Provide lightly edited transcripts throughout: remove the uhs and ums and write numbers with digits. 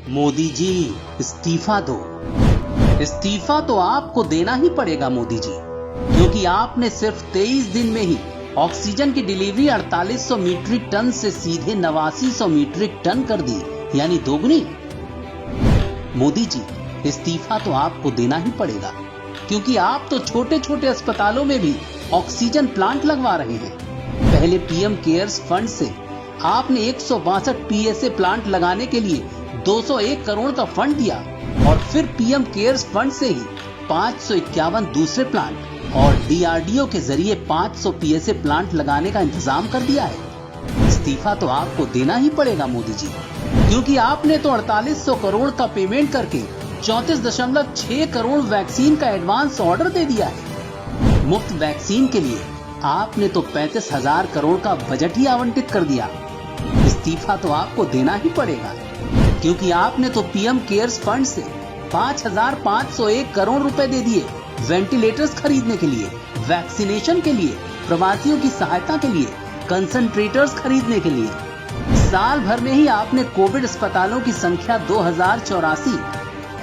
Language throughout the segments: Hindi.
मोदी जी इस्तीफा दो। इस्तीफा तो आपको देना ही पड़ेगा मोदी जी, क्योंकि आपने सिर्फ 23 दिन में ही ऑक्सीजन की डिलीवरी 4800 मीट्रिक टन से सीधे 8900 मीट्रिक टन कर दी, यानी दोगुनी। मोदी जी इस्तीफा तो आपको देना ही पड़ेगा, क्योंकि आप तो छोटे छोटे अस्पतालों में भी ऑक्सीजन प्लांट लगवा रहे हैं। पहले पीएम केयर्स फंड से आपने 162 पीएसए प्लांट लगाने के लिए 201 करोड़ का फंड दिया, और फिर पीएम केयर्स फंड से ही 551 दूसरे प्लांट और डीआरडीओ के जरिए 500 पीएसए प्लांट लगाने का इंतजाम कर दिया है। इस्तीफा तो आपको देना ही पड़ेगा मोदी जी, क्योंकि आपने तो 4800 करोड़ का पेमेंट करके 34.6 करोड़ वैक्सीन का एडवांस ऑर्डर दे दिया है। मुफ्त वैक्सीन के लिए आपने तो 35,000 करोड़ का बजट ही आवंटित कर दिया। इस्तीफा तो आपको देना ही पड़ेगा, क्योंकि आपने तो पीएम केयर्स फंड से 5,501 करोड़ रुपए दे दिए वेंटिलेटर्स खरीदने के लिए, वैक्सीनेशन के लिए, प्रवासियों की सहायता के लिए, कंसंट्रेटर्स खरीदने के लिए। साल भर में ही आपने कोविड अस्पतालों की संख्या 2084,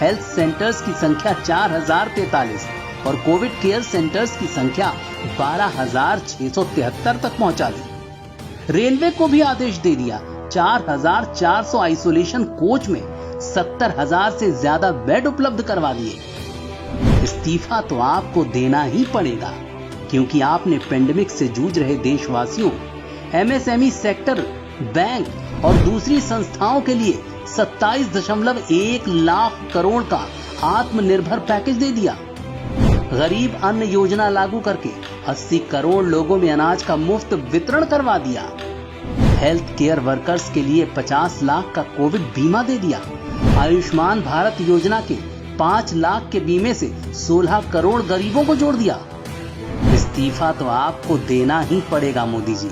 हेल्थ सेंटर्स की संख्या 4043 और कोविड केयर सेंटर्स की संख्या 12,673 तक पहुंचा दी। रेलवे को भी आदेश दे दिया, 4,400 आइसोलेशन कोच में 70,000 से ज्यादा बेड उपलब्ध करवा दिए। इस्तीफा तो आपको देना ही पड़ेगा, क्योंकि आपने पेंडेमिक से जूझ रहे देशवासियों, एमएसएमई सेक्टर, बैंक और दूसरी संस्थाओं के लिए 27.1 लाख करोड़ का आत्मनिर्भर पैकेज दे दिया। गरीब अन्न योजना लागू करके 80 करोड़ लोगों में अनाज का मुफ्त वितरण करवा दिया। हेल्थ केयर वर्कर्स के लिए 50 लाख का कोविड बीमा दे दिया। आयुष्मान भारत योजना के 5 लाख के बीमे से 16 करोड़ गरीबों को जोड़ दिया। इस्तीफा तो आपको देना ही पड़ेगा मोदी जी,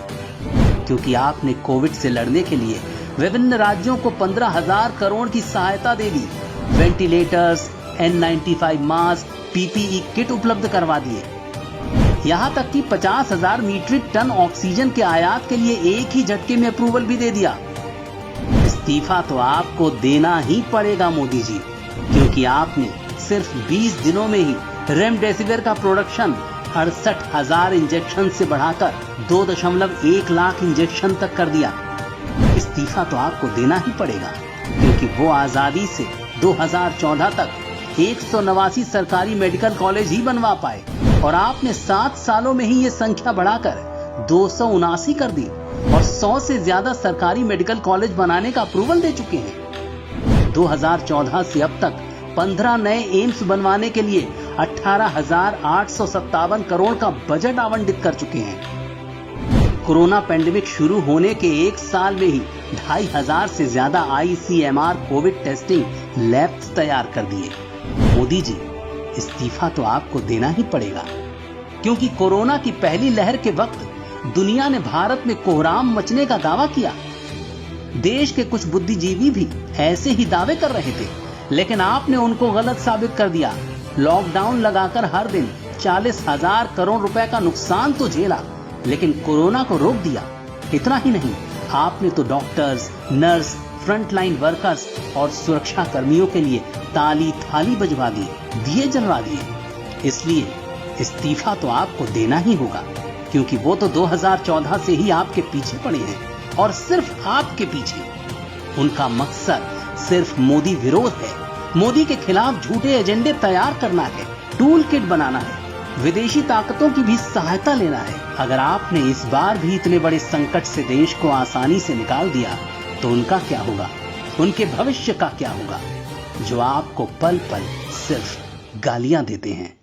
क्योंकि आपने कोविड से लड़ने के लिए विभिन्न राज्यों को 15,000 करोड़ की सहायता दे दी। Ventilators, N95 mask, PPE kit उपलब्ध करवा दिए। यहाँ तक कि 50,000 मीट्रिक टन ऑक्सीजन के आयात के लिए एक ही झटके में अप्रूवल भी दे दिया। इस्तीफा तो आपको देना ही पड़ेगा मोदी जी, क्योंकि आपने सिर्फ 20 दिनों में ही रेमडेसिविर का प्रोडक्शन 68,000 इंजेक्शन से बढ़ाकर 2.1 लाख इंजेक्शन तक कर दिया। इस्तीफा तो आपको देना ही पड़ेगा, क्योंकि वो आजादी से 2014 तक 189 सरकारी मेडिकल कॉलेज ही बनवा पाए, और आपने 7 सालों में ही ये संख्या बढ़ाकर 279 कर दी और 100 से ज्यादा सरकारी मेडिकल कॉलेज बनाने का अप्रूवल दे चुके हैं। 2014 से अब तक 15 नए एम्स बनवाने के लिए 18,857 करोड़ का बजट आवंटित कर चुके हैं। कोरोना पेंडेमिक शुरू होने के 1 साल में ही 2,500 से ज्यादा ICMR कोविड टेस्टिंग लैब्स तैयार कर दिए। मोदी जी इस्तीफा तो आपको देना ही पड़ेगा, क्योंकि कोरोना की पहली लहर के वक्त दुनिया ने भारत में कोहराम मचने का दावा किया। देश के कुछ बुद्धिजीवी भी ऐसे ही दावे कर रहे थे, लेकिन आपने उनको गलत साबित कर दिया। लॉकडाउन लगाकर हर दिन 40,000 करोड़ रुपए का नुकसान तो झेला, लेकिन कोरोना को रोक दिया। इतना ही नहीं, आपने तो डॉक्टर्स, नर्स, फ्रंटलाइन वर्कर्स और सुरक्षा कर्मियों के लिए ताली थाली बजवा दी, दिए जलवा दिए। इसलिए इस्तीफा तो आपको देना ही होगा, क्योंकि वो तो 2014 से ही आपके पीछे पड़े हैं, और सिर्फ आपके पीछे। उनका मकसद सिर्फ मोदी विरोध है, मोदी के खिलाफ झूठे एजेंडे तैयार करना है, टूल किट बनाना है, विदेशी ताकतों की भी सहायता लेना है। अगर आपने इस बार भी इतने बड़े संकट से देश को आसानी से निकाल दिया, तो उनका क्या होगा, उनके भविष्य का क्या होगा, जो आपको पल पल सिर्फ गालियां देते हैं।